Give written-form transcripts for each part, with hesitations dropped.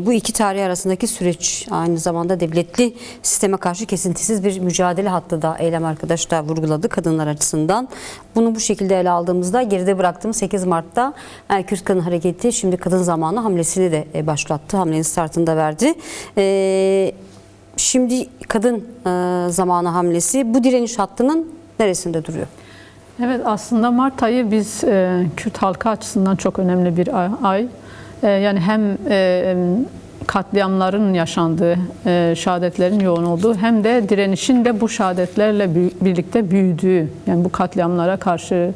Bu iki tarih arasındaki süreç aynı zamanda devletli sisteme karşı kesintisiz bir mücadele hattı da Eylem arkadaş da vurguladı kadınlar açısından. Bunu bu şekilde ele aldığımızda geride bıraktığımız 8 Mart'ta Kürt Kadın Hareketi şimdi Kadın Zamanı hamlesini de başlattı. Hamlenin startını da verdi. Şimdi Kadın Zamanı hamlesi bu direniş hattının neresinde duruyor? Evet, aslında Mart ayı biz Kürt halkı açısından çok önemli bir ay. Yani hem katliamların yaşandığı, şehadetlerin yoğun olduğu hem de direnişin de bu şehadetlerle birlikte büyüdüğü, yani bu katliamlara karşı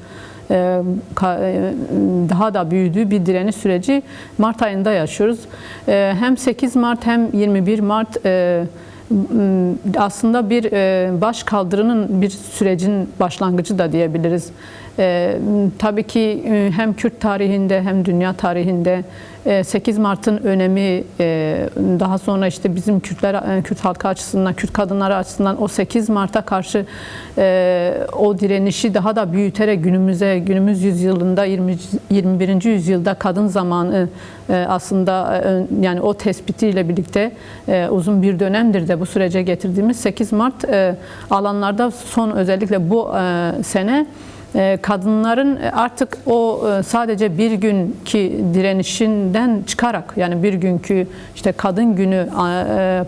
daha da büyüdüğü bir direniş süreci Mart ayında yaşıyoruz. Hem 8 Mart hem 21 Mart aslında bir baş kaldırının bir sürecin başlangıcı da diyebiliriz. Tabii ki hem Kürt tarihinde hem dünya tarihinde 8 Mart'ın önemi, daha sonra işte bizim Kürt halkı açısından, Kürt kadınları açısından o 8 Mart'a karşı o direnişi daha da büyüterek günümüz yüzyılında 21. yüzyılda kadın zamanı aslında yani o tespitiyle birlikte uzun bir dönemdir de bu sürece getirdiğimiz 8 Mart alanlarda özellikle bu sene kadınların artık o sadece bir günkü direnişinden çıkarak, yani bir günkü işte kadın günü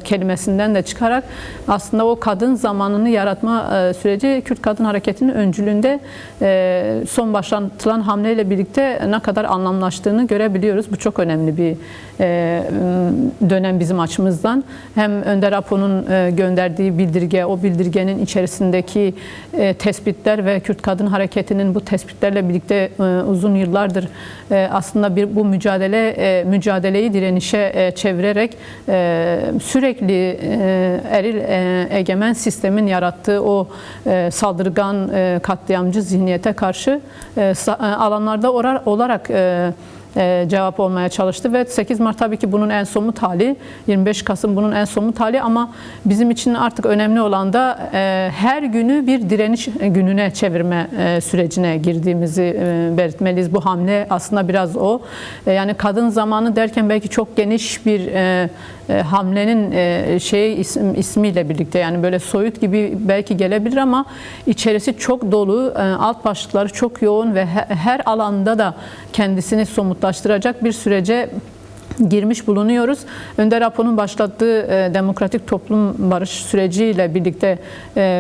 kelimesinden de çıkarak aslında o kadın zamanını yaratma süreci Kürt Kadın Hareketi'nin öncülüğünde son başlatılan hamleyle birlikte ne kadar anlamlaştığını görebiliyoruz. Bu çok önemli bir dönem bizim açımızdan. Hem Önder Apo'nun gönderdiği bildirge, o bildirgenin içerisindeki tespitler ve Kürt Kadın Hareketi'nin bu tespitlerle birlikte uzun yıllardır aslında bu mücadeleyi direnişe çevirerek sürekli eril egemen sistemin yarattığı o saldırgan katliamcı zihniyete karşı alanlarda olarak cevap olmaya çalıştı ve 8 Mart tabii ki bunun en somut hali, 25 Kasım bunun en somut hali ama bizim için artık önemli olan da her günü bir direniş gününe çevirme sürecine girdiğimizi belirtmeliyiz. Bu hamle aslında biraz o. Yani kadın zamanı derken belki çok geniş bir hamlenin ismiyle birlikte, yani böyle soyut gibi belki gelebilir ama içerisi çok dolu, alt başlıkları çok yoğun ve her alanda da kendisini somutlaştıracak bir sürece girmiş bulunuyoruz. Önder Apo'nun başlattığı demokratik toplum barış süreciyle birlikte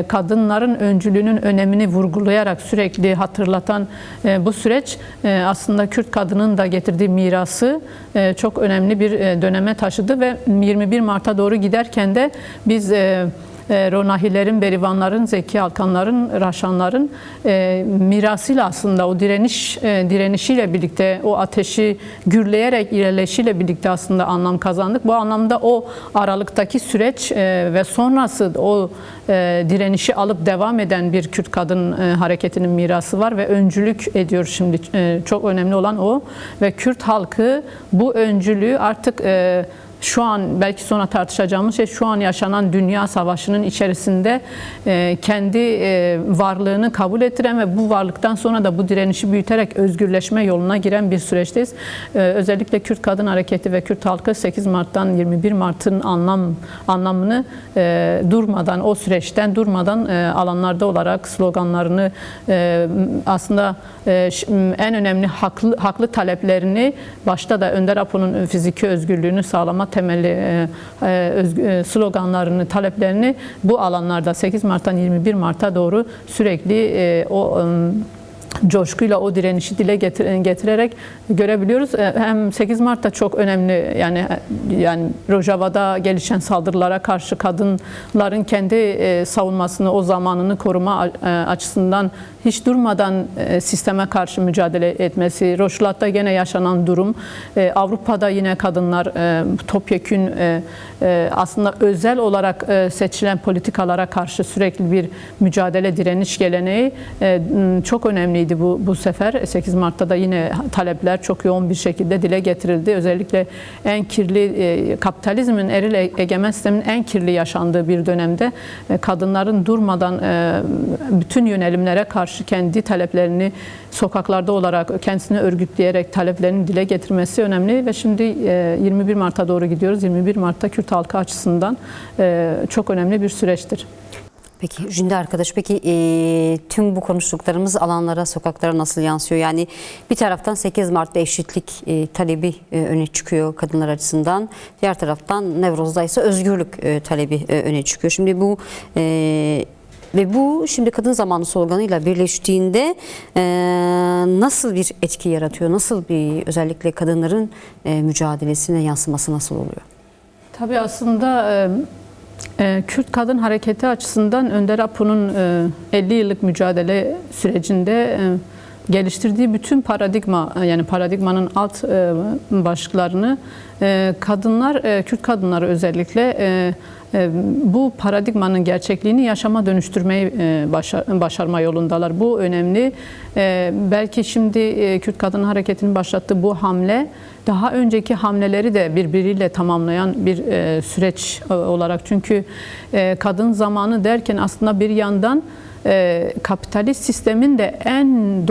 kadınların öncülüğünün önemini vurgulayarak sürekli hatırlatan bu süreç aslında Kürt kadının da getirdiği mirası çok önemli bir döneme taşıdı ve 21 Mart'a doğru giderken de biz Ronahilerin, Berivanların, Zeki Alkanların, Raşanların mirasıyla aslında o direnişiyle birlikte o ateşi gürleyerek ilerleyişiyle birlikte aslında anlam kazandık. Bu anlamda o aralıktaki süreç ve sonrası o direnişi alıp devam eden bir Kürt kadın hareketinin mirası var ve öncülük ediyor şimdi. Çok önemli olan o ve Kürt halkı bu öncülüğü artık şu an belki sonra tartışacağımız şey şu an yaşanan dünya savaşının içerisinde kendi varlığını kabul ettiren ve bu varlıktan sonra da bu direnişi büyüterek özgürleşme yoluna giren bir süreçteyiz. Özellikle Kürt Kadın Hareketi ve Kürt halkı 8 Mart'tan 21 Mart'ın anlamını o süreçten durmadan alanlarda olarak sloganlarını aslında en önemli haklı taleplerini başta da Önder Apo'nun fiziki özgürlüğünü sağlama temelli sloganlarını, taleplerini bu alanlarda 8 Mart'tan 21 Mart'a doğru sürekli o coşkuyla o direnişi dile getirerek görebiliyoruz. Hem 8 Mart'ta çok önemli, yani Rojava'da gelişen saldırılara karşı kadınların kendi savunmasını, o zamanını koruma açısından hiç durmadan sisteme karşı mücadele etmesi, Roşlat'ta gene yaşanan durum, Avrupa'da yine kadınlar topyekün aslında özel olarak seçilen politikalara karşı sürekli bir mücadele, direniş geleneği çok önemliydi idi bu sefer. 8 Mart'ta da yine talepler çok yoğun bir şekilde dile getirildi. Özellikle en kirli, kapitalizmin eril egemen sistemin en kirli yaşandığı bir dönemde kadınların durmadan bütün yönelimlere karşı kendi taleplerini sokaklarda olarak kendisini örgütleyerek taleplerini dile getirmesi önemli ve şimdi 21 Mart'a doğru gidiyoruz. 21 Mart'ta Kürt halkı açısından çok önemli bir süreçtir. Peki Jünde arkadaş, peki tüm bu konuştuklarımız alanlara, sokaklara nasıl yansıyor? Yani bir taraftan 8 Mart'ta eşitlik talebi öne çıkıyor kadınlar açısından. Diğer taraftan Nevroz'da ise özgürlük talebi öne çıkıyor. Şimdi bu ve bu şimdi kadın zamanı sloganıyla birleştiğinde nasıl bir etki yaratıyor? Nasıl bir özellikle kadınların mücadelesine yansıması nasıl oluyor? Tabii aslında Kürt Kadın Hareketi açısından Önder Apo'nun 50 yıllık mücadele sürecinde geliştirdiği bütün paradigma, yani paradigmanın alt başlıklarını kadınlar, Kürt kadınları özellikle bu paradigmanın gerçekliğini yaşama dönüştürmeyi başarma yolundalar. Bu önemli. Belki şimdi Kürt Kadın Hareketi'nin başlattığı bu hamle daha önceki hamleleri de birbiriyle tamamlayan bir süreç olarak. Çünkü kadın zamanı derken aslında bir yandan kapitalist sistemin de en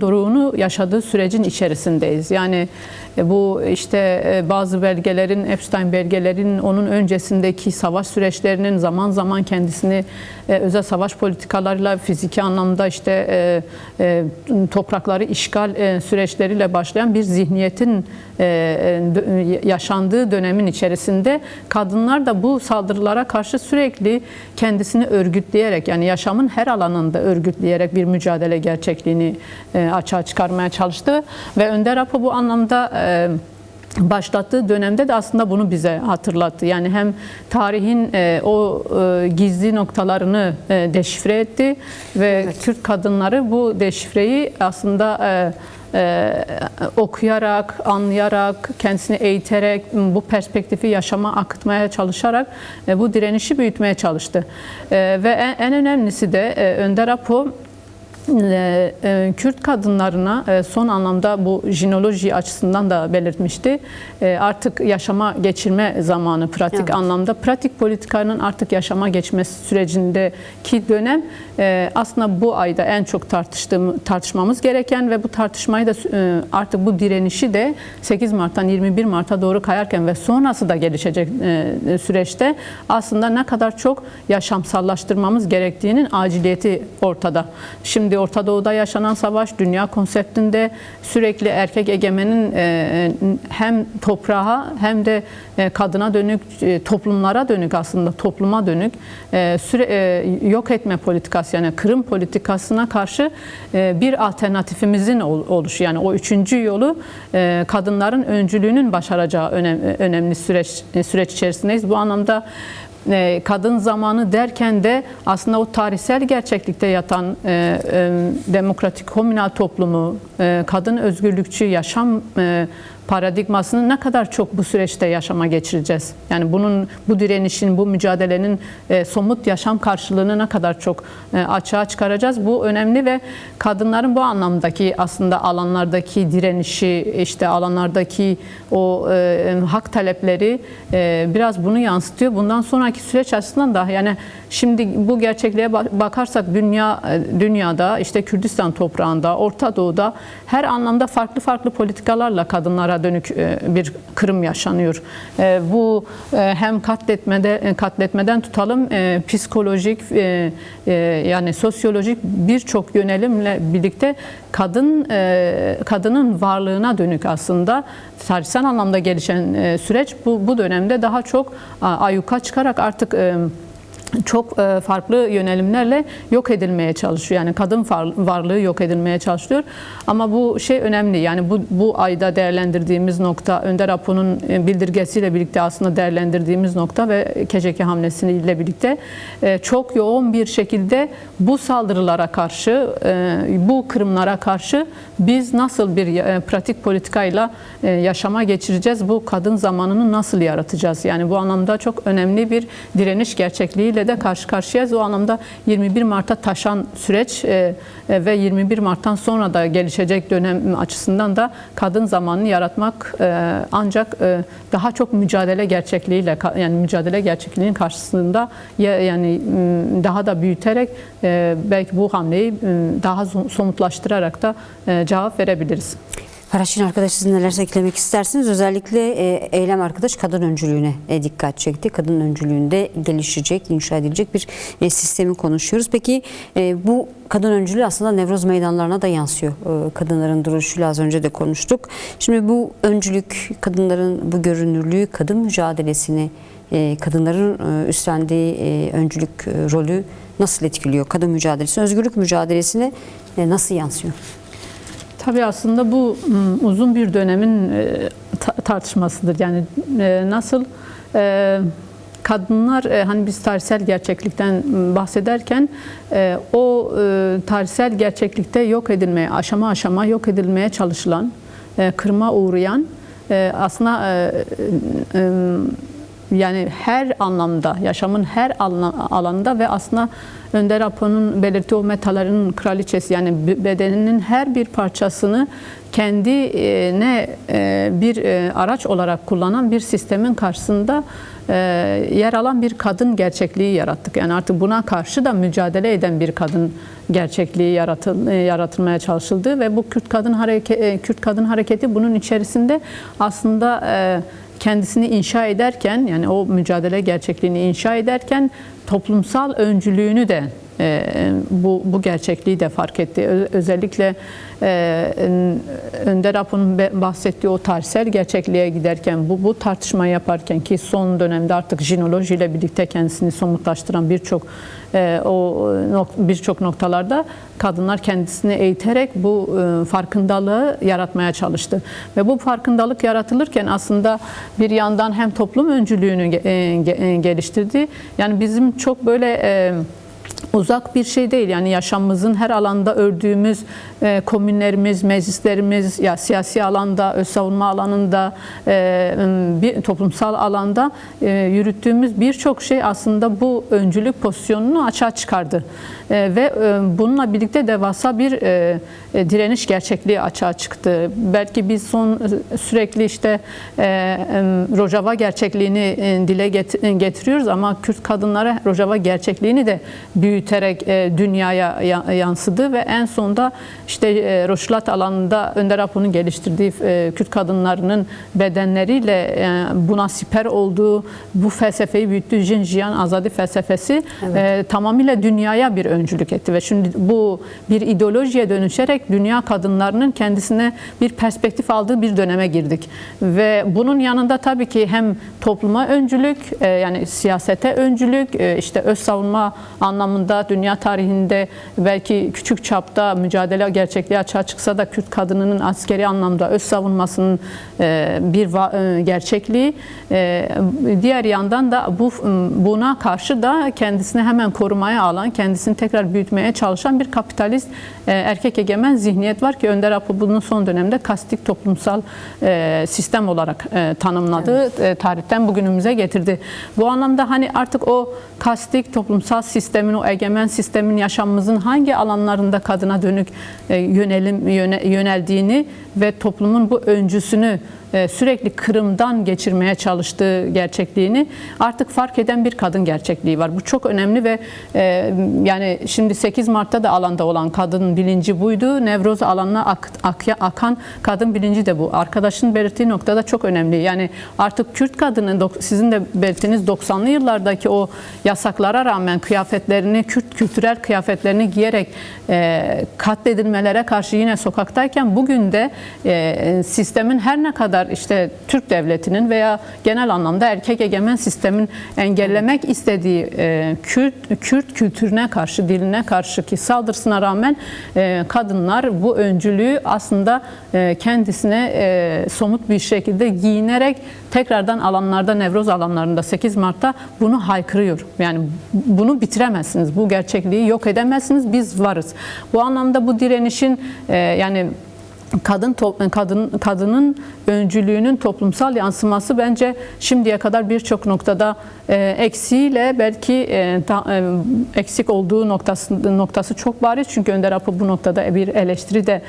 doruğunu yaşadığı sürecin içerisindeyiz. Yani bu işte bazı belgelerin, Epstein belgelerinin, onun öncesindeki savaş süreçlerinin zaman zaman kendisini özel savaş politikalarıyla, fiziki anlamda işte toprakları işgal süreçleriyle başlayan bir zihniyetin yaşandığı dönemin içerisinde kadınlar da bu saldırılara karşı sürekli kendisini örgütleyerek, yani yaşamın her alanında örgütleyerek bir mücadele gerçekliğini açığa çıkarmaya çalıştı ve Önder Apo bu anlamda başlattığı dönemde de aslında bunu bize hatırlattı. Yani hem tarihin o gizli noktalarını deşifre etti ve Kürt kadınları bu deşifreyi aslında okuyarak, anlayarak, kendisini eğiterek, bu perspektifi yaşama akıtmaya çalışarak bu direnişi büyütmeye çalıştı. Ve en önemlisi de Önder Apo Kürt kadınlarına son anlamda bu jinoloji açısından da belirtmişti. Artık yaşama geçirme zamanı, pratik anlamda. Pratik politikanın artık yaşama geçmesi sürecindeki dönem aslında bu ayda en çok tartışmamız gereken ve bu tartışmayı da artık bu direnişi de 8 Mart'tan 21 Mart'a doğru kayarken ve sonrası da gelişecek süreçte aslında ne kadar çok yaşamsallaştırmamız gerektiğinin aciliyeti ortada. Şimdi Orta Doğu'da yaşanan savaş, dünya konseptinde sürekli erkek egemenin hem toprağa hem de kadına dönük, toplumlara dönük, aslında topluma dönük yok etme politikası, yani kırım politikasına karşı bir alternatifimizin oluşu, yani o üçüncü yolu kadınların öncülüğünün başaracağı önemli süreç içerisindeyiz. Bu anlamda kadın zamanı derken de aslında o tarihsel gerçeklikte yatan demokratik komünal toplumu, kadın özgürlükçü yaşam paradigmasını ne kadar çok bu süreçte yaşama geçireceğiz? Yani bu direnişin, bu mücadelenin somut yaşam karşılığını ne kadar çok açığa çıkaracağız? Bu önemli ve kadınların bu anlamdaki aslında alanlardaki direnişi, işte alanlardaki o hak talepleri biraz bunu yansıtıyor. Bundan sonraki süreç açısından da, yani şimdi bu gerçekliğe bakarsak dünyada, işte Kürdistan toprağında, Orta Doğu'da her anlamda farklı politikalarla kadınlara dönük bir kırım yaşanıyor. Bu hem katletmeden tutalım psikolojik, yani sosyolojik birçok yönelimle birlikte kadının varlığına dönük aslında tarihsel anlamda gelişen süreç bu dönemde daha çok ayyuka çıkarak artık çok farklı yönelimlerle yok edilmeye çalışıyor. Yani kadın varlığı yok edilmeye çalışılıyor. Ama bu şey önemli. Yani bu ayda değerlendirdiğimiz nokta, Önder Apo'nun bildirgesiyle birlikte aslında değerlendirdiğimiz nokta ve KCK hamlesiyle birlikte çok yoğun bir şekilde bu saldırılara karşı, bu kırımlara karşı biz nasıl bir pratik politikayla yaşama geçireceğiz? Bu kadın zamanını nasıl yaratacağız? Yani bu anlamda çok önemli bir direniş gerçekliğiyle meselede karşı karşıyayız. O anlamda 21 Mart'a taşan süreç ve 21 Mart'tan sonra da gelişecek dönem açısından da kadın zamanını yaratmak ancak daha çok mücadele gerçekliğiyle, yani mücadele gerçekliğinin karşısında yani daha da büyüterek belki bu hamleyi daha somutlaştırarak da cevap verebiliriz. Faraşin arkadaş, siz neler eklemek istersiniz? Özellikle eylem arkadaş kadın öncülüğüne dikkat çekti. Kadın öncülüğünde gelişecek, inşa edilecek bir sistemi konuşuyoruz. Peki bu kadın öncülüğü aslında Nevroz meydanlarına da yansıyor. Kadınların duruşuyla az önce de konuştuk. Şimdi bu öncülük, kadınların bu görünürlüğü, kadın mücadelesini, kadınların üstlendiği öncülük rolü nasıl etkiliyor? Kadın mücadelesi, özgürlük mücadelesine nasıl yansıyor? Tabii aslında bu uzun bir dönemin tartışmasıdır. Yani nasıl kadınlar, hani biz tarihsel gerçeklikten bahsederken o tarihsel gerçeklikte yok edilmeye, aşama aşama yok edilmeye çalışılan, kırıma uğrayan, aslında yani her anlamda, yaşamın her alanında ve aslında Önder Apo'nun belirttiği o metaların kraliçesi, yani bedeninin her bir parçasını kendine bir araç olarak kullanan bir sistemin karşısında yer alan bir kadın gerçekliği yarattık. Yani artık buna karşı da mücadele eden bir kadın gerçekliği yaratılmaya çalışıldı ve bu Kürt kadın hareketi bunun içerisinde aslında kendisini inşa ederken, yani o mücadele gerçekliğini inşa ederken toplumsal öncülüğünü de bu gerçekliği de fark etti. Özellikle Önder Apo'nun bahsettiği o tarihsel gerçekliğe giderken, bu tartışma yaparken ki son dönemde artık jinoloji ile birlikte kendisini somutlaştıran birçok noktalarda kadınlar kendisini eğiterek bu farkındalığı yaratmaya çalıştı. Ve bu farkındalık yaratılırken aslında bir yandan hem toplum öncülüğünü geliştirdi. Yani bizim çok böyle uzak bir şey değil. Yani yaşamımızın her alanda ördüğümüz komünlerimiz, meclislerimiz, ya siyasi alanda, öz savunma alanında, bir toplumsal alanda yürüttüğümüz birçok şey aslında bu öncülük pozisyonunu açığa çıkardı. Ve bununla birlikte devasa bir direniş gerçekliği açığa çıktı. Belki biz sürekli işte Rojava gerçekliğini dile getiriyoruz ama Kürt kadınlara Rojava gerçekliğini de büyüterek dünyaya yansıdı ve en sonunda işte Roşlat alanında Önder Apo'nun geliştirdiği Kürt kadınlarının bedenleriyle buna siper olduğu, bu felsefeyi büyüttüğü Jinjiyan Azadi felsefesi tamamıyla dünyaya bir öncülük etti ve şimdi bu bir ideolojiye dönüşerek dünya kadınlarının kendisine bir perspektif aldığı bir döneme girdik. Ve bunun yanında tabii ki hem topluma öncülük, yani siyasete öncülük, işte öz savunma anlamında dünya tarihinde belki küçük çapta mücadele gerçekliği açığa çıksa da Kürt kadınının askeri anlamda öz savunmasının bir gerçekliği, diğer yandan da buna karşı da kendisini hemen korumaya alan, kendisini tekrar büyütmeye çalışan bir kapitalist erkek egemen zihniyet var ki Önder Apo bunu son dönemde kastik toplumsal sistem olarak tanımladı. Evet. Tarihten bugünümüze getirdi. Bu anlamda hani artık o kastik toplumsal sistemin, o egemen sistemin yaşamımızın hangi alanlarında kadına dönük yöneldiğini ve toplumun bu öncüsünü sürekli kırımdan geçirmeye çalıştığı gerçekliğini artık fark eden bir kadın gerçekliği var. Bu çok önemli ve yani şimdi 8 Mart'ta da alanda olan kadın bilinci buydu. Nevroz alanına akan kadın bilinci de bu. Arkadaşın belirttiği noktada çok önemli. Yani artık Kürt kadının, sizin de belirttiğiniz 90'lı yıllardaki o yasaklara rağmen kıyafetlerini, Kürt kültürel kıyafetlerini giyerek katledilmelere karşı yine sokaktayken bugün de sistemin her ne kadar işte Türk devletinin veya genel anlamda erkek egemen sistemin engellemek istediği Kürt kültürüne karşı, diline karşı ki saldırısına rağmen kadınlar bu öncülüğü aslında kendisine somut bir şekilde giyinerek tekrardan alanlarda, Nevroz alanlarında 8 Mart'ta bunu haykırıyor. Yani bunu bitiremezsiniz. Bu gerçekliği yok edemezsiniz. Biz varız. Bu anlamda bu direnişin yani kadının öncülüğünün toplumsal yansıması bence şimdiye kadar birçok noktada eksiğiyle belki eksik olduğu noktası çok bariz. Çünkü Önder Apo bu noktada bir eleştiri de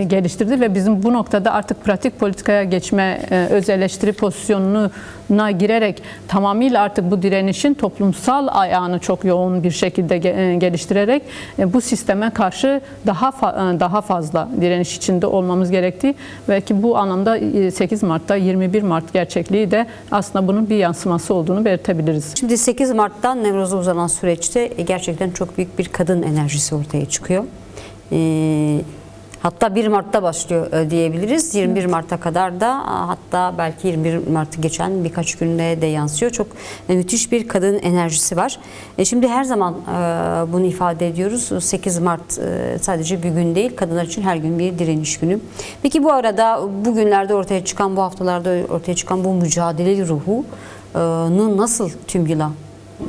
geliştirdi ve bizim bu noktada artık pratik politikaya geçme, öz eleştiri pozisyonuna girerek tamamıyla artık bu direnişin toplumsal ayağını çok yoğun bir şekilde geliştirerek bu sisteme karşı daha fazla direniş içinde olmamız gerektiği, belki bu anlamda 8 Mart'ta 21 Mart gerçekliği de aslında bunun bir yansıması olduğunu belirtebiliriz. Şimdi 8 Mart'tan Nevroz'a uzanan süreçte gerçekten çok büyük bir kadın enerjisi ortaya çıkıyor. Hatta 1 Mart'ta başlıyor diyebiliriz. 21 Mart'a kadar da, hatta belki 21 Mart'ı geçen birkaç günde de yansıyor. Çok müthiş bir kadın enerjisi var. Şimdi her zaman bunu ifade ediyoruz. 8 Mart sadece bir gün değil, kadınlar için her gün bir direniş günü. Peki bu arada bugünlerde ortaya çıkan, bu haftalarda ortaya çıkan bu mücadeleli ruhunu nasıl tüm yıla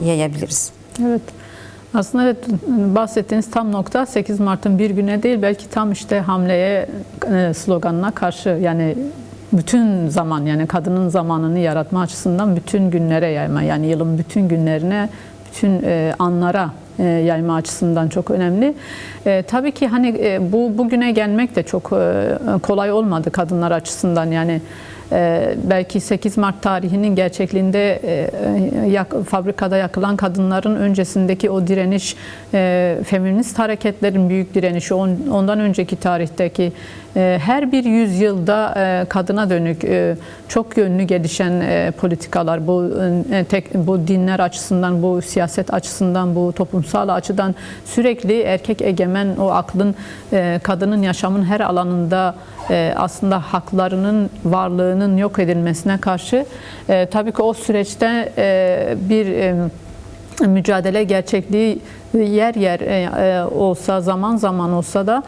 yayabiliriz? Evet. Aslında evet, bahsettiğiniz tam nokta 8 Mart'ın bir güne değil, belki tam işte hamleye sloganına karşı, yani bütün zaman, yani kadının zamanını yaratma açısından bütün günlere yayma, yani yılın bütün günlerine, bütün anlara yayma açısından çok önemli. Tabii ki hani bugüne gelmek de çok kolay olmadı kadınlar açısından. Yani belki 8 Mart tarihinin gerçekliğinde fabrikada yakılan kadınların öncesindeki o direniş, feminist hareketlerin büyük direnişi, ondan önceki tarihteki her bir yüzyılda kadına dönük çok yönlü gelişen politikalar, bu dinler açısından, bu siyaset açısından, bu toplumsal açıdan sürekli erkek egemen o aklın kadının yaşamın her alanında aslında haklarının, varlığının yok edilmesine karşı tabii ki o süreçte bir mücadele gerçekliği yer yer olsa, zaman zaman olsa da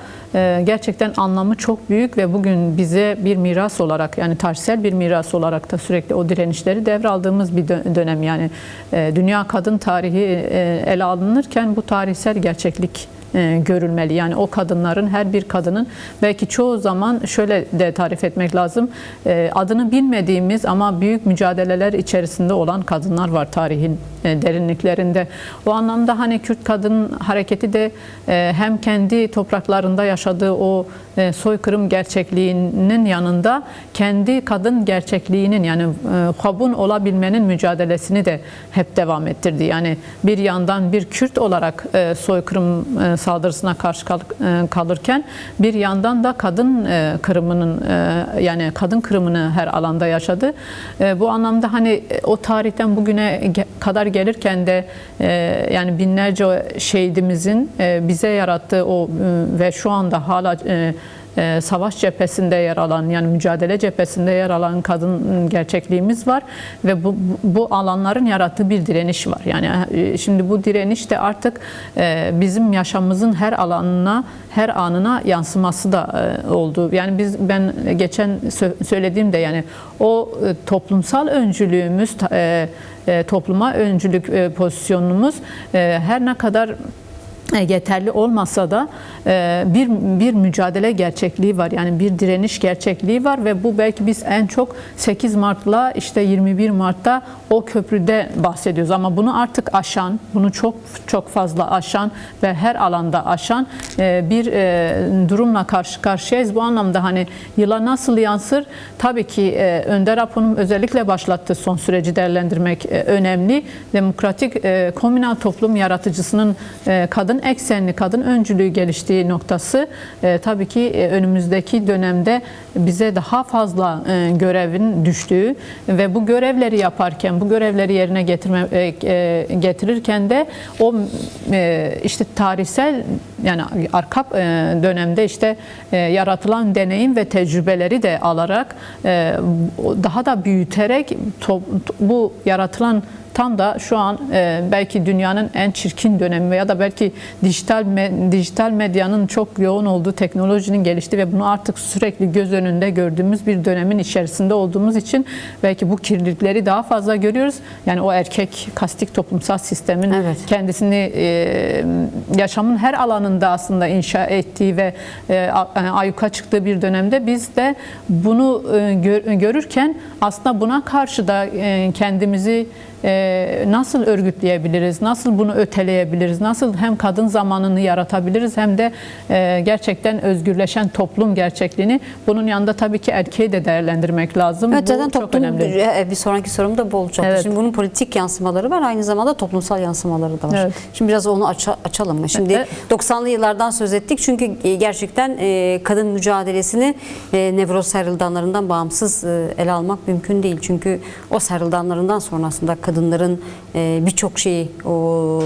gerçekten anlamı çok büyük ve bugün bize bir miras olarak, yani tarihsel bir miras olarak da sürekli o direnişleri devraldığımız bir dönem. Yani dünya kadın tarihi ele alınırken bu tarihsel gerçeklik görülmeli. Yani o kadınların, her bir kadının, belki çoğu zaman şöyle de tarif etmek lazım, adını bilmediğimiz ama büyük mücadeleler içerisinde olan kadınlar var tarihin derinliklerinde. O anlamda hani Kürt kadın hareketi de hem kendi topraklarında yaşadığı o soykırım gerçekliğinin yanında kendi kadın gerçekliğinin, yani kabul olabilmenin mücadelesini de hep devam ettirdi. Yani bir yandan bir Kürt olarak soykırım saldırısına karşı kalırken bir yandan da kadın kırımının, yani kadın kırımını her alanda yaşadı. Bu anlamda hani o tarihten bugüne kadar gelirken de yani binlerce şehidimizin bize yarattığı o ve şu anda hala savaş cephesinde yer alan, yani mücadele cephesinde yer alan kadın gerçekliğimiz var ve bu alanların yarattığı bir direniş var. Yani şimdi bu direniş de artık bizim yaşamımızın her alanına, her anına yansıması da oldu. Yani ben geçen söylediğimde, yani o toplumsal öncülüğümüz, topluma öncülük pozisyonumuz her ne kadar yeterli olmasa da bir mücadele gerçekliği var. Yani bir direniş gerçekliği var ve bu belki biz en çok 8 Mart'la işte 21 Mart'ta o köprüde bahsediyoruz. Ama bunu artık aşan, bunu çok fazla aşan ve her alanda aşan bir durumla karşı karşıyayız. Bu anlamda hani yıla nasıl yansır? Tabii ki Önder Apo'nun özellikle başlattığı son süreci değerlendirmek önemli. Demokratik komünal toplum yaratıcısının kadın eksenli, kadın öncülüğü geliştiği noktası tabii ki önümüzdeki dönemde bize daha fazla görevin düştüğü ve bu görevleri yaparken, bu görevleri yerine getirirken de o işte tarihsel, yani arka dönemde işte yaratılan deneyim ve tecrübeleri de alarak daha da büyüterek bu yaratılan ortam da şu an belki dünyanın en çirkin dönemi ya da belki dijital medyanın çok yoğun olduğu, teknolojinin geliştiği ve bunu artık sürekli göz önünde gördüğümüz bir dönemin içerisinde olduğumuz için belki bu kirlilikleri daha fazla görüyoruz. Yani o erkek kastik toplumsal sistemin kendisini yaşamın her alanında aslında inşa ettiği ve ayyuka çıktığı bir dönemde biz de bunu görürken aslında buna karşı da kendimizi nasıl örgütleyebiliriz, nasıl bunu öteleyebiliriz, nasıl hem kadın zamanını yaratabiliriz hem de gerçekten özgürleşen toplum gerçekliğini, bunun yanında tabii ki erkeği de değerlendirmek lazım. Evet, zaten çok önemli. Bir sonraki sorum da bu olacak. Evet. Şimdi bunun politik yansımaları var, aynı zamanda toplumsal yansımaları da var. Evet. Şimdi biraz onu açalım mı? Şimdi 90'lı yıllardan söz ettik çünkü gerçekten kadın mücadelesini nevroz sarıldanlarından bağımsız ele almak mümkün değil. Çünkü o sarıldanlarından sonra aslında kadınların birçok şeyi, o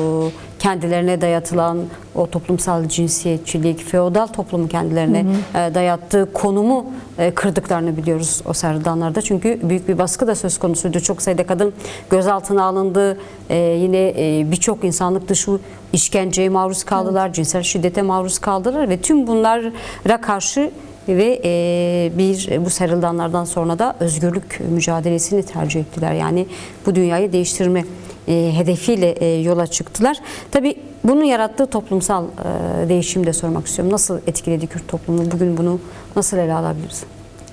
kendilerine dayatılan o toplumsal cinsiyetçilik, feodal toplumun kendilerine dayattığı konumu kırdıklarını biliyoruz o sarıldanlarda. Çünkü büyük bir baskı da söz konusuydu. Çok sayıda kadın gözaltına alındı. Yine birçok insanlık dışı işkenceye maruz kaldılar, cinsel şiddete maruz kaldılar ve tüm bunlara karşı ve bu sarıldanlardan sonra da özgürlük mücadelesini tercih ettiler. Yani bu dünyayı değiştirme hedefiyle yola çıktılar. Tabii bunun yarattığı toplumsal değişimi de sormak istiyorum. Nasıl etkiledi Kürt toplumunu? Bugün bunu nasıl ele alabiliriz?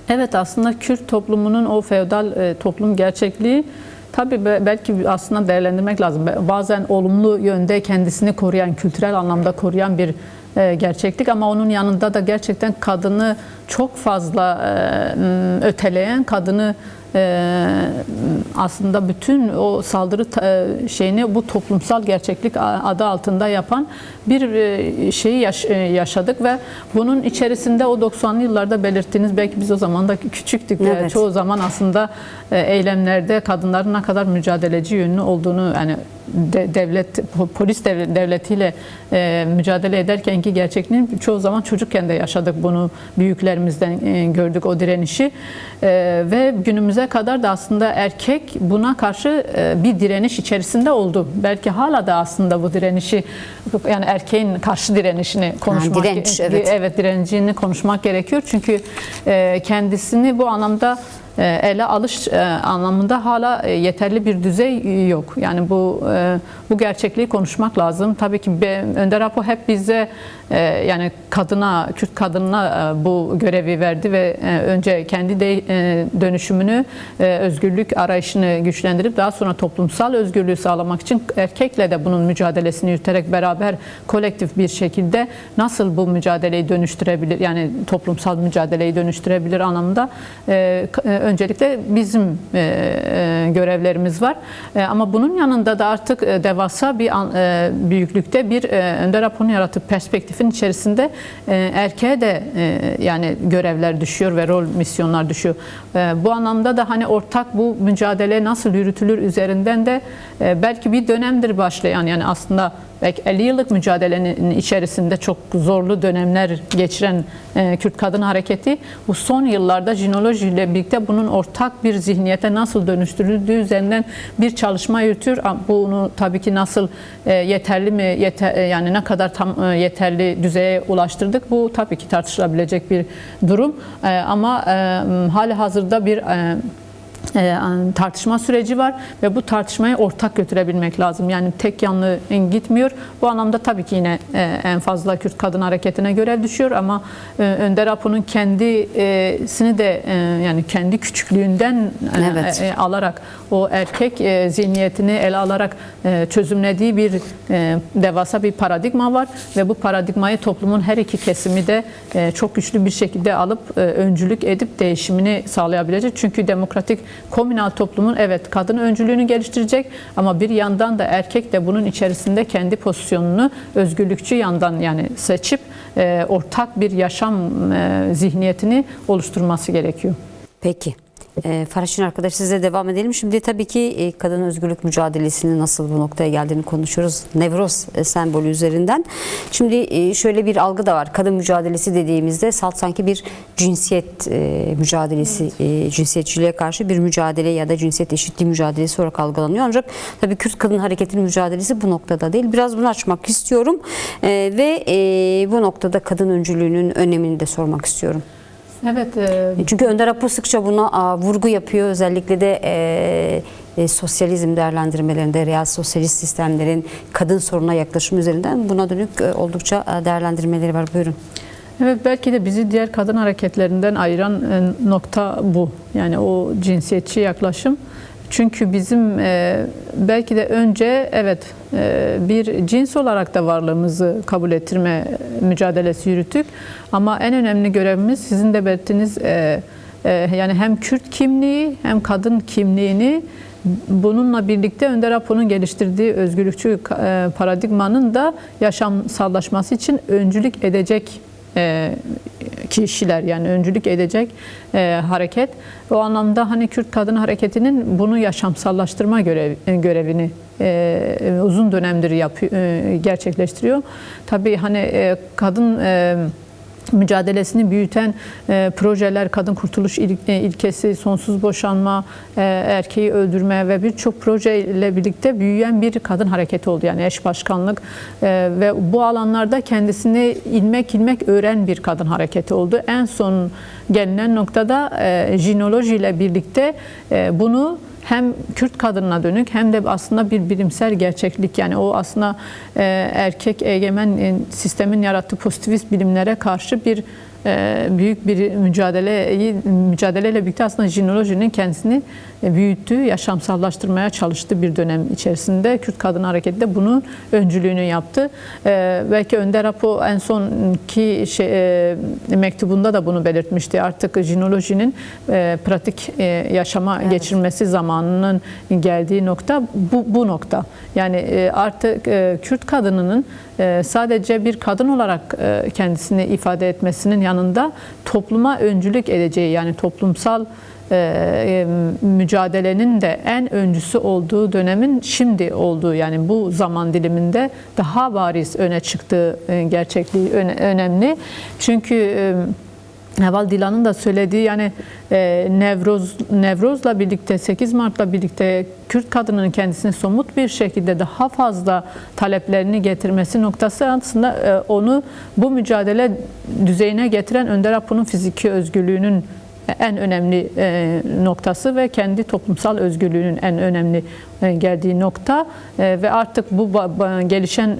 Evet, aslında Kürt toplumunun o feodal toplum gerçekliği tabii belki aslında değerlendirmek lazım. Bazen olumlu yönde kendisini koruyan, kültürel anlamda koruyan bir gerçeklik ama onun yanında da gerçekten kadını çok fazla öteleyen, kadını aslında bütün o saldırı şeyini bu toplumsal gerçeklik adı altında yapan bir şeyi yaşadık ve bunun içerisinde o 90'lı yıllarda belirttiğiniz, belki biz o zaman da küçüktük. Evet. Çoğu zaman aslında eylemlerde kadınların ne kadar mücadeleci yönlü olduğunu, yani polis devletiyle mücadele ederken ki gerçekliğini çoğu zaman çocukken de yaşadık, bunu büyüklerimizden gördük o direnişi ve günümüze kadar da aslında erkek buna karşı bir direniş içerisinde oldu. Belki hala da aslında bu direnişi, yani erkeğin karşı direnişini konuşmak, direncini konuşmak gerekiyor. Çünkü kendisini bu anlamda ele alış anlamında hala yeterli bir düzey yok. Yani bu gerçekliği konuşmak lazım. Tabii ki Önder Apo hep bize yani Kürt kadınına bu görevi verdi ve önce kendi dönüşümünü, özgürlük arayışını güçlendirip daha sonra toplumsal özgürlüğü sağlamak için erkekle de bunun mücadelesini yürüterek beraber kolektif bir şekilde nasıl bu mücadeleyi dönüştürebilir, yani toplumsal mücadeleyi dönüştürebilir anlamında öncelikle bizim görevlerimiz var. Ama bunun yanında da artık devasa bir büyüklükte bir Önder Apo'nun yarattığı perspektifin içerisinde erkeğe de yani görevler düşüyor ve rol, misyonlar düşüyor. Bu anlamda da hani ortak bu mücadele nasıl yürütülür üzerinden de belki bir dönemdir başlayan, yani aslında belki 50 yıllık mücadelenin içerisinde çok zorlu dönemler geçiren Kürt Kadın Hareketi bu son yıllarda jinoloji ile birlikte bunun ortak bir zihniyete nasıl dönüştürüldüğü üzerinden bir çalışma yürütüyor. Bunu tabii ki nasıl yeterli mi, yani ne kadar tam yeterli düzeye ulaştırdık, bu tabii ki tartışılabilecek bir durum. Ama halihazırda bir tartışma süreci var ve bu tartışmayı ortak götürebilmek lazım. Yani tek yanlı gitmiyor. Bu anlamda tabii ki yine en fazla Kürt Kadın Hareketi'ne görev düşüyor ama Önder Apo'nun kendisini de yani kendi küçüklüğünden alarak o erkek zihniyetini ele alarak çözümlediği bir devasa bir paradigma var ve bu paradigmayı toplumun her iki kesimi de çok güçlü bir şekilde alıp öncülük edip değişimini sağlayabilecek. Çünkü demokratik komünal toplumun kadın öncülüğünü geliştirecek ama bir yandan da erkek de bunun içerisinde kendi pozisyonunu özgürlükçü yandan yani seçip ortak bir yaşam zihniyetini oluşturması gerekiyor. Peki. Faraşin arkadaş size devam edelim. Şimdi tabii ki kadın özgürlük mücadelesinin nasıl bu noktaya geldiğini konuşuyoruz. Nevroz sembolü üzerinden. Şimdi şöyle bir algı da var. Kadın mücadelesi dediğimizde sanki bir cinsiyet mücadelesi, cinsiyetçiliğe karşı bir mücadele ya da cinsiyet eşitliği mücadelesi olarak algılanıyor. Ancak tabii Kürt kadın hareketinin mücadelesi bu noktada değil. Biraz bunu açmak istiyorum ve bu noktada kadın öncülüğünün önemini de sormak istiyorum. Evet. Çünkü Önder Apo sıkça buna vurgu yapıyor. Özellikle de sosyalizm değerlendirmelerinde, real sosyalist sistemlerin kadın sorununa yaklaşım üzerinden buna dönük oldukça değerlendirmeleri var. Buyurun. Evet, belki de bizi diğer kadın hareketlerinden ayıran nokta bu. Yani o cinsiyetçi yaklaşım. Çünkü bizim belki de önce bir cins olarak da varlığımızı kabul ettirme mücadelesi yürüttük. Ama en önemli görevimiz sizin de belirttiğiniz yani hem Kürt kimliği hem kadın kimliğini bununla birlikte Önder Apo'nun geliştirdiği özgürlükçü paradigmanın da yaşamsallaşması için öncülük edecek kişiler, yani öncülük edecek hareket. O anlamda hani Kürt kadın hareketinin bunu yaşamsallaştırma görevini uzun dönemdir gerçekleştiriyor. Tabii hani kadın mücadelesini büyüten projeler, kadın kurtuluş ilkesi, sonsuz boşanma, erkeği öldürme ve birçok projeyle birlikte büyüyen bir kadın hareketi oldu. Yani eş başkanlık ve bu alanlarda kendisini ilmek öğren bir kadın hareketi oldu. En son gelinen noktada jinoloji ile birlikte bunu hem Kürt kadınına dönük hem de aslında bir bilimsel gerçeklik, yani o aslında erkek egemen sistemin yarattığı pozitivist bilimlere karşı bir büyük bir mücadeleyle birlikte aslında jinolojinin kendisini büyüttüğü, yaşamsallaştırmaya çalıştığı bir dönem içerisinde Kürt Kadın Hareketi de bunun öncülüğünü yaptı. Belki Önder Apo en sonki mektubunda da bunu belirtmişti. Artık jinolojinin pratik yaşama geçirmesi zamanının geldiği nokta bu nokta. Yani artık Kürt kadınının sadece bir kadın olarak kendisini ifade etmesinin yanında topluma öncülük edeceği, yani toplumsal mücadelenin de en öncüsü olduğu dönemin şimdi olduğu, yani bu zaman diliminde daha bariz öne çıktığı gerçekliği önemli. Çünkü Heval Dilan'ın da söylediği, yani Nevroz'la birlikte, 8 Mart'la birlikte Kürt kadının kendisine somut bir şekilde daha fazla taleplerini getirmesi noktası aslında onu bu mücadele düzeyine getiren Önder Apo'nun fiziki özgürlüğünün en önemli noktası ve kendi toplumsal özgürlüğünün en önemli geldiği nokta ve artık bu gelişen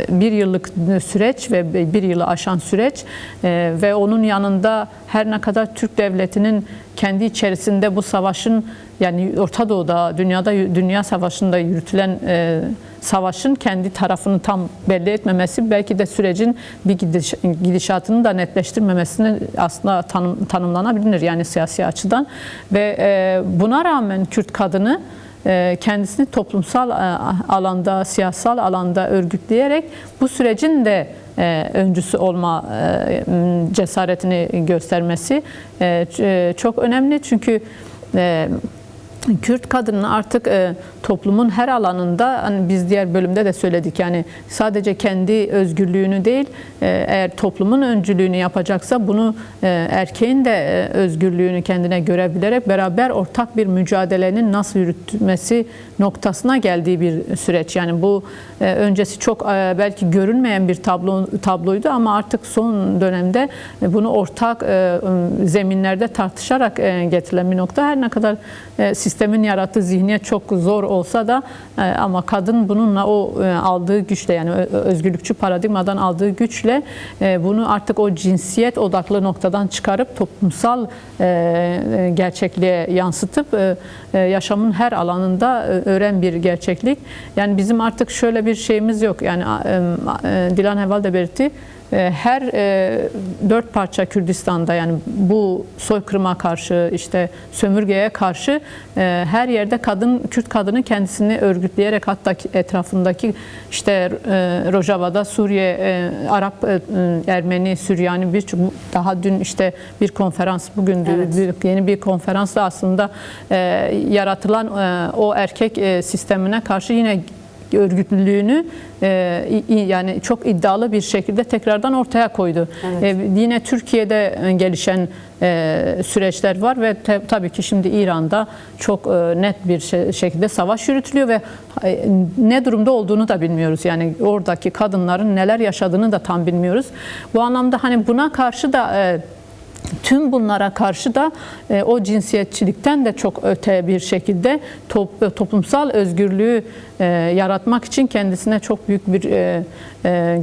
bir yıllık süreç ve bir yılı aşan süreç ve onun yanında her ne kadar Türk devletinin kendi içerisinde bu savaşın, yani Orta Doğu'da, dünya savaşında yürütülen savaşın kendi tarafını tam belli etmemesi belki de sürecin bir gidişatını da netleştirmemesini aslında tanımlanabilir, yani siyasi açıdan. Ve buna rağmen Kürt kadını kendisini toplumsal alanda, siyasal alanda örgütleyerek bu sürecin de öncüsü olma cesaretini göstermesi çok önemli. Çünkü Kürt kadının artık toplumun her alanında, hani biz diğer bölümde de söyledik, yani sadece kendi özgürlüğünü değil, eğer toplumun öncülüğünü yapacaksa bunu erkeğin de özgürlüğünü kendine göre bilerek beraber ortak bir mücadelenin nasıl yürütmesi noktasına geldiği bir süreç. Yani bu öncesi çok belki görünmeyen bir tabloydu ama artık son dönemde bunu ortak zeminlerde tartışarak getirilen bir nokta. Her ne kadar sistemin yarattığı zihniyet çok zor olsa da ama kadın bununla o aldığı güçle, yani özgürlükçü paradigmadan aldığı güçle bunu artık o cinsiyet odaklı noktadan çıkarıp toplumsal gerçekliğe yansıtıp yaşamın her alanında öğren bir gerçeklik. Yani bizim artık şöyle bir şeyimiz yok. Yani Dilan Heval de belirtti. her dört parça Kürdistan'da, yani bu soykırıma karşı, işte sömürgeye karşı her yerde Kürt kadını kendisini örgütleyerek, hatta etrafındaki işte Rojava'da Suriye, Arap, Ermeni, Süryani birçok, daha dün işte bir konferans, bugün yeni bir konferansla aslında yaratılan o erkek sistemine karşı yine örgütlülüğünü yani çok iddialı bir şekilde tekrardan ortaya koydu. Evet. Yine Türkiye'de gelişen süreçler var ve tabii ki şimdi İran'da çok net bir şekilde savaş yürütülüyor ve ne durumda olduğunu da bilmiyoruz. Yani oradaki kadınların neler yaşadığını da tam bilmiyoruz. Bu anlamda hani buna karşı da tüm bunlara karşı da o cinsiyetçilikten de çok öte bir şekilde toplumsal özgürlüğü yaratmak için kendisine çok büyük bir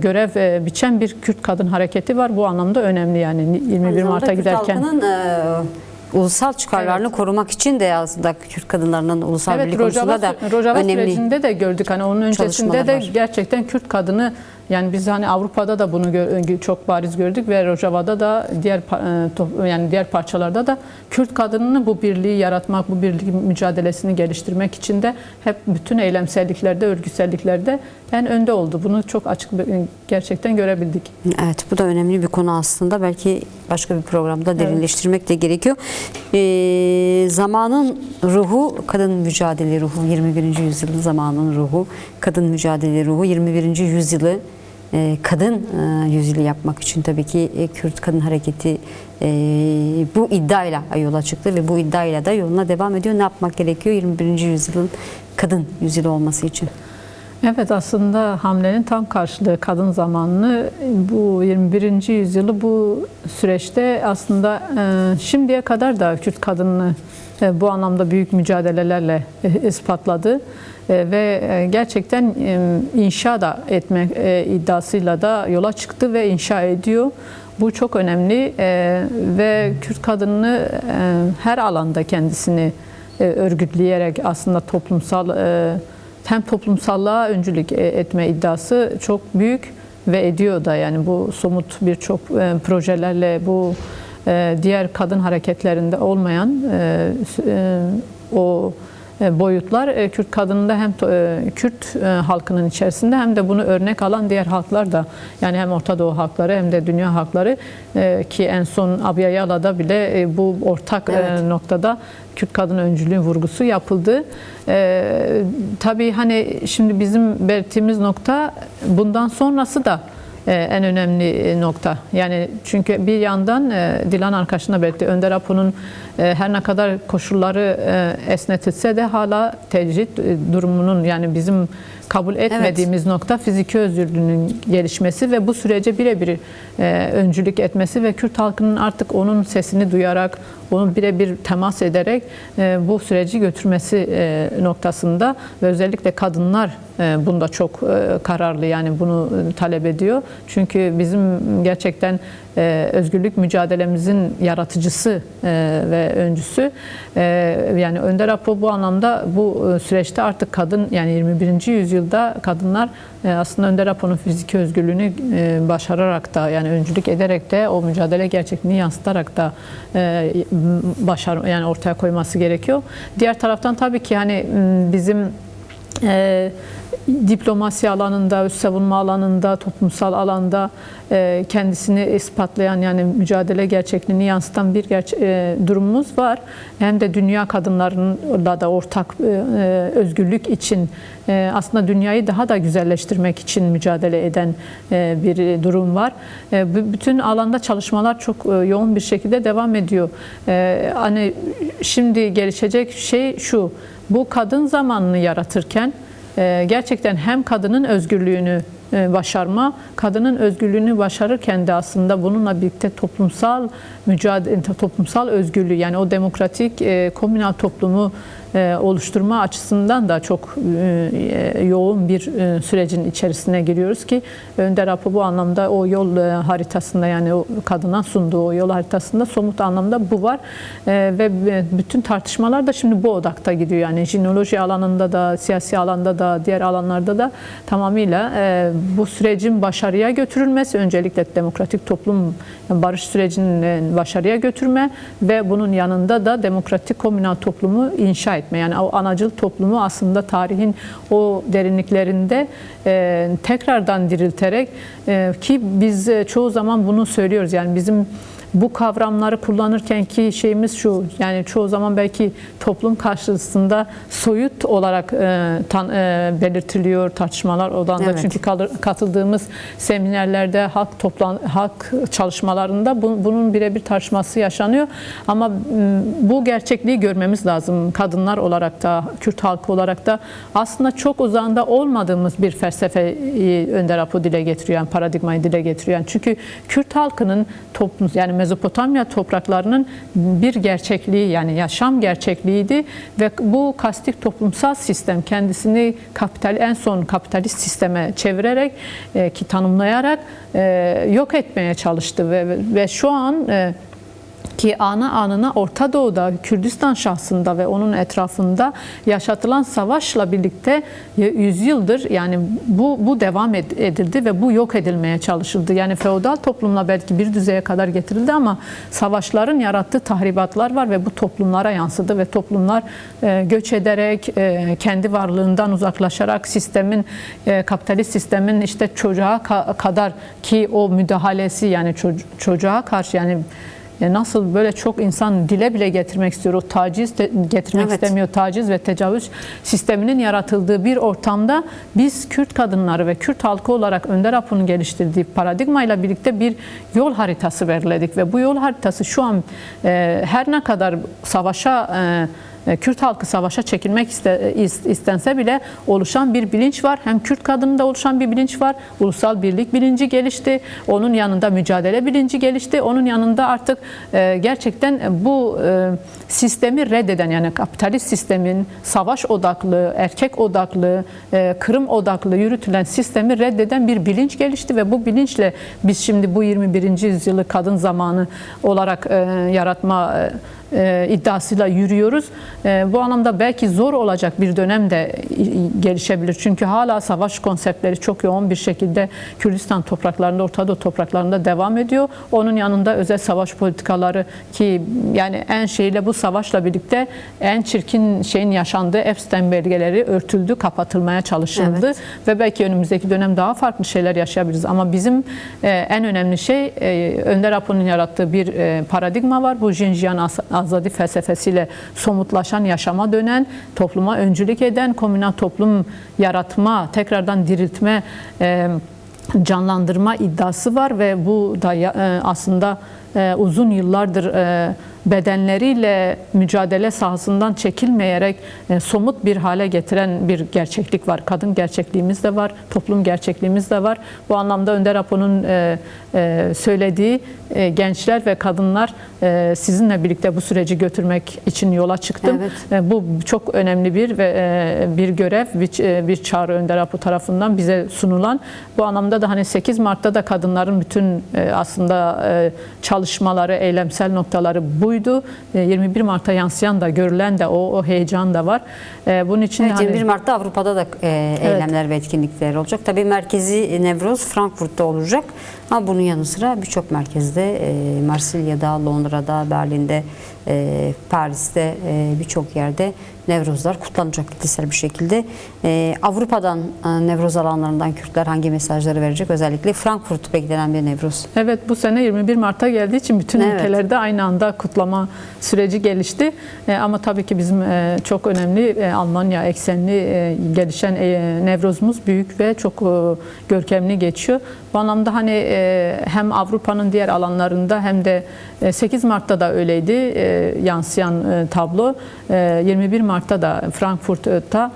görev biçen bir Kürt kadın hareketi var. Bu anlamda önemli, yani 21 Mart'a giderken. Kürt halkının ulusal çıkarlarını korumak için de aslında Kürt kadınlarının ulusal birlik konusunda da Rojava önemli sürecinde de gördük. Hani onun öncesinde de var. gerçekten Kürt kadını, yani biz hani Avrupa'da da bunu çok bariz gördük ve Rojava'da da diğer parçalarda da Kürt kadınını bu birliği yaratmak, bu birlik mücadelesini geliştirmek için de hep bütün eylemselliklerde, örgütselliklerde en önde oldu. Bunu çok açık gerçekten görebildik. Evet, bu da önemli bir konu aslında. Belki başka bir programda derinleştirmek de gerekiyor. Zamanın ruhu, kadın mücadele ruhu, 21. yüzyılın zamanın ruhu, kadın mücadele ruhu, 21. yüzyılı kadın yüzyılı yapmak için tabii ki Kürt Kadın Hareketi bu iddiayla yola çıktı ve bu iddiayla da yoluna devam ediyor. Ne yapmak gerekiyor 21. yüzyılın kadın yüzyılı olması için? Evet, aslında hamlenin tam karşılığı kadın zamanını, bu 21. yüzyılı bu süreçte aslında şimdiye kadar da Kürt kadını bu anlamda büyük mücadelelerle ispatladı ve gerçekten inşa da etme iddiasıyla da yola çıktı ve inşa ediyor. Bu çok önemli ve Kürt kadını her alanda kendisini örgütleyerek aslında hem toplumsallığa öncülük etme iddiası çok büyük ve ediyor da, yani bu somut birçok projelerle bu diğer kadın hareketlerinde olmayan o boyutlar Kürt kadınında hem Kürt halkının içerisinde hem de bunu örnek alan diğer halklar da, yani hem Orta Doğu halkları hem de dünya halkları ki en son Abiyala'da bile bu ortak noktada Kürt kadın öncülüğü vurgusu yapıldı. Tabii hani şimdi bizim belirttiğimiz nokta, bundan sonrası da en önemli nokta. Yani çünkü bir yandan Dilan arkadaşına belirtti, Önder Apo'nun her ne kadar koşulları esnetilse de hala tecrit durumunun, yani bizim kabul etmediğimiz nokta fiziki özgürlüğünün gelişmesi ve bu sürece birebir öncülük etmesi ve Kürt halkının artık onun sesini duyarak, onu birebir temas ederek bu süreci götürmesi noktasında ve özellikle kadınlar bunda çok kararlı, yani bunu talep ediyor. Çünkü bizim gerçekten özgürlük mücadelemizin yaratıcısı ve öncüsü. Yani Önder Apo bu anlamda bu süreçte artık kadın, yani 21. yüzyılda kadınlar aslında Önder Apo'nun fiziki özgürlüğünü başararak da, yani öncülük ederek de o mücadele gerçekliğini yansıtarak da yani ortaya koyması gerekiyor. Diğer taraftan tabii ki hani bizim diplomasi alanında, savunma alanında, toplumsal alanda kendisini ispatlayan, yani mücadele gerçekliğini yansıtan bir durumumuz var. Hem de dünya kadınlarla da ortak özgürlük için, aslında dünyayı daha da güzelleştirmek için mücadele eden bir durum var. Bütün alanda çalışmalar çok yoğun bir şekilde devam ediyor. Hani şimdi gelişecek şey şu: bu kadın zamanını yaratırken gerçekten hem kadının özgürlüğünü başarma, kadının özgürlüğünü başarırken de aslında bununla birlikte toplumsal mücadele, toplumsal özgürlüğü, yani o demokratik komünal toplumu oluşturma açısından da çok yoğun bir sürecin içerisine giriyoruz ki Önder Apo bu anlamda o yol haritasında, yani o kadına sunduğu o yol haritasında somut anlamda bu var. Ve bütün tartışmalar da şimdi bu odakta gidiyor. Yani jinoloji alanında da, siyasi alanda da, diğer alanlarda da tamamıyla bu sürecin başarıya götürülmesi, öncelikle demokratik toplum, yani barış sürecinin başarıya götürme ve bunun yanında da demokratik komünal toplumu inşa etme. Yani o anacıl toplumu aslında tarihin o derinliklerinde tekrardan dirilterek, ki biz çoğu zaman bunu söylüyoruz, yani bizim bu kavramları kullanırken ki şeyimiz şu, yani çoğu zaman belki toplum karşısında soyut olarak belirtiliyor tartışmalar odağında. Evet. Çünkü katıldığımız seminerlerde, halk çalışmalarında bunun birebir tartışması yaşanıyor. Ama bu gerçekliği görmemiz lazım. Kadınlar olarak da, Kürt halkı olarak da aslında çok uzağında olmadığımız bir felsefeyi Önder Apo dile getiriyor, yani paradigmayı dile getiriyor. Yani çünkü Kürt halkının toplum, yani Mezopotamya topraklarının bir gerçekliği, yani yaşam gerçekliğiydi ve bu kastik toplumsal sistem kendisini en son kapitalist sisteme çevirerek ki tanımlayarak yok etmeye çalıştı ve şu an ki anına Orta Doğu'da, Kürdistan şahsında ve onun etrafında yaşatılan savaşla birlikte yüzyıldır, yani bu devam edildi ve bu yok edilmeye çalışıldı. Yani feodal toplumla belki bir düzeye kadar getirildi ama savaşların yarattığı tahribatlar var ve bu toplumlara yansıdı ve toplumlar göç ederek, kendi varlığından uzaklaşarak kapitalist sistemin işte çocuğa kadar ki o müdahalesi, yani çocuğa karşı, yani nasıl böyle çok insan dile bile getirmek istiyor, o taciz getirmek istemiyor, taciz ve tecavüz sisteminin yaratıldığı bir ortamda biz Kürt kadınları ve Kürt halkı olarak Önder Apo'nun geliştirdiği paradigmayla birlikte bir yol haritası belirledik ve bu yol haritası şu an her ne kadar Kürt halkı savaşa çekilmek istense bile oluşan bir bilinç var. Hem Kürt kadınında oluşan bir bilinç var. Ulusal birlik bilinci gelişti. Onun yanında mücadele bilinci gelişti. Onun yanında artık gerçekten bu sistemi reddeden, yani kapitalist sistemin savaş odaklı, erkek odaklı, kırım odaklı yürütülen sistemi reddeden bir bilinç gelişti ve bu bilinçle biz şimdi bu 21. yüzyılı kadın zamanı olarak yaratma iddiasıyla yürüyoruz. Bu anlamda belki zor olacak bir dönem de gelişebilir. Çünkü hala savaş konseptleri çok yoğun bir şekilde Kürdistan topraklarında, Orta Doğu topraklarında devam ediyor. Onun yanında özel savaş politikaları, ki yani en şeyle bu savaşla birlikte en çirkin şeyin yaşandığı Epstein belgeleri örtüldü, kapatılmaya çalışıldı. Evet. Ve belki önümüzdeki dönem daha farklı şeyler yaşayabiliriz. Ama bizim en önemli şey Önder Apo'nun yarattığı bir paradigma var. Bu Jinjiyan Azadi felsefesiyle somutlaşan, yaşama dönen, topluma öncülük eden, komünal toplum yaratma, tekrardan diriltme, canlandırma iddiası var ve bu da aslında uzun yıllardır bedenleriyle mücadele sahasından çekilmeyerek somut bir hale getiren bir gerçeklik var. Kadın gerçekliğimiz de var, toplum gerçekliğimiz de var. Bu anlamda Önder Apo'nun söylediği gençler ve kadınlar sizinle birlikte bu süreci götürmek için yola çıktım. Evet. Bu çok önemli bir görev, bir çağrı Önder Apo tarafından bize sunulan. Bu anlamda da hani 8 Mart'ta da kadınların bütün aslında çalışmaları, eylemsel noktaları buydu. 21 Mart'a yansıyan da, görülen de o heyecan da var. Bunun için evet, 21 Mart'ta Avrupa'da da eylemler ve etkinlikler olacak. Tabii merkezi Nevroz Frankfurt'ta olacak. Ama bunun yanı sıra birçok merkezde, Marsilya'da, Londra'da, Berlin'de, Paris'te, birçok yerde Nevrozlar kutlanacak kitlesel bir şekilde. Avrupa'dan, Nevroz alanlarından Kürtler hangi mesajları verecek? Özellikle Frankfurt beklenen bir Nevroz. Evet, bu sene 21 Mart'a geldiği için bütün ülkelerde aynı anda kutlama süreci gelişti. Ama tabii ki bizim çok önemli Almanya eksenli gelişen Nevroz'umuz büyük ve çok görkemli geçiyor. Bu anlamda hani hem Avrupa'nın diğer alanlarında hem de 8 Mart'ta da öyleydi yansıyan tablo. 21 Mart'ta da Frankfurt'ta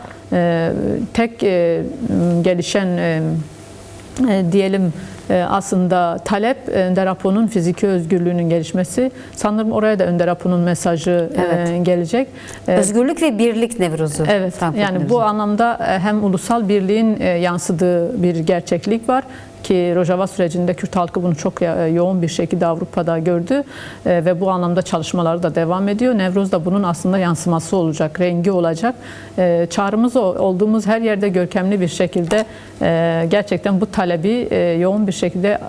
tek gelişen diyelim aslında talep Önder Apo'nun fiziki özgürlüğünün gelişmesi. Sanırım oraya da Önder Apo'nun mesajı gelecek. Özgürlük ve birlik Nevruz'u. Evet. Yani bu anlamda hem ulusal birliğin yansıdığı bir gerçeklik var ki Rojava sürecinde Kürt halkı bunu çok yoğun bir şekilde Avrupa'da gördü ve bu anlamda çalışmaları da devam ediyor. Nevruz da bunun aslında yansıması olacak, rengi olacak. Çağrımız olduğumuz her yerde görkemli bir şekilde gerçekten bu talebi yoğun bir şekilde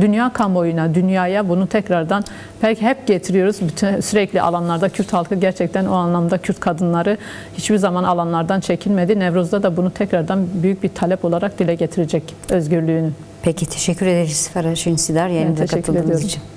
dünya kamuoyuna, dünyaya bunu tekrardan belki hep getiriyoruz. Bütün sürekli alanlarda Kürt halkı gerçekten o anlamda Kürt kadınları hiçbir zaman alanlardan çekilmedi. Nevruz'da da bunu tekrardan büyük bir talep olarak dile getirecek özgürlüğünü. Peki teşekkür ederiz Ferah Şinsidar yayınımıza teşekkür katıldığınız ediyorum. için.